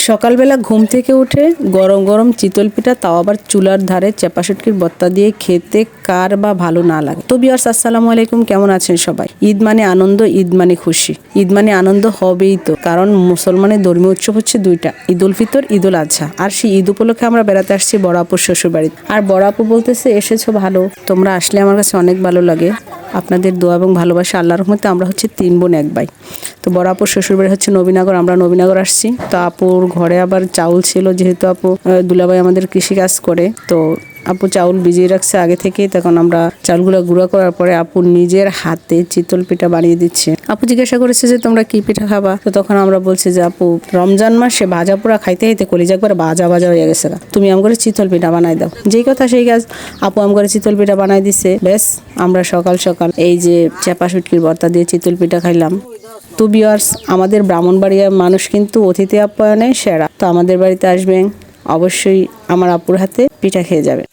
সকালবেলা ঘুম থেকে উঠে গরম গরম চিতল পিঠা, তাও আবার চুলার ধারে চেপা শুটকির ভর্তা দিয়ে খেতে কার বা ভালো না লাগে। তো ভিউয়ার্স, আসসালামু আলাইকুম, কেমন আছেন সবাই? ঈদ মানে আনন্দ, ঈদ মানে খুশি, ঈদ মানে আনন্দ হবেই তো, কারণ মুসলমানের ধর্মীয় উৎসব হচ্ছে দুইটা, ঈদ উল ফিতর, ঈদ উল আজহা। আর সেই ঈদ উপলক্ষে আমরা বেড়াতে আসছি বড় আপুর শ্বশুর বাড়িতে। আর বড় আপু বলতেছে এসেছো ভালো, তোমরা আসলে আমার কাছে অনেক ভালো লাগে। আপনাদের দোয়া এবং ভালোবাসা, আল্লাহর রহমতে আমরা হচ্ছে 3 বোন 1 ভাই। তো বড় আপুর শ্বশুরবাড়ি হচ্ছে নবীনগর, আমরা নবীনগর আসছি। তো আপুর ঘরে আবার চাউল ছিল, যেহেতু আপু দুলাভাই আমাদের কৃষিকাজ করে, তো আপু চাউল ভিজিয়ে রাখছে আগে থেকেই। তখন আমরা চাউলগুলো গুঁড়া করার পরে আপু নিজের হাতে চিতল পিঠা বানিয়ে দিচ্ছে। আপু জিজ্ঞাসা করেছে যে তোমরা কি পিঠা খাবা, তো তখন আমরা বলছি যে আপু রমজান মাসে ভাজা পোড়া খাইতে খাইতে কলিজা একবার ভাজা ভাজা হয়ে গেছে, তুমি আম করে চিতল পিঠা বানাই দাও। যেই কথা সেই কাজ, আপু আম করে চিতল পিঠা বানাই দিছে। বেশ, আমরা সকাল সকাল এই যে চেপা শুটকির ভর্তা দিয়ে চিতল পিঠা খাইলাম। তো ভিউয়ার্স, আমাদের ব্রাহ্মণবাড়িয়ার মানুষ কিন্তু অতিথি আপ্যায়নে সেরা। তো আমাদের বাড়িতে আসবেন, অবশ্যই আমার আপুর হাতে পিঠা খেয়ে যাবে।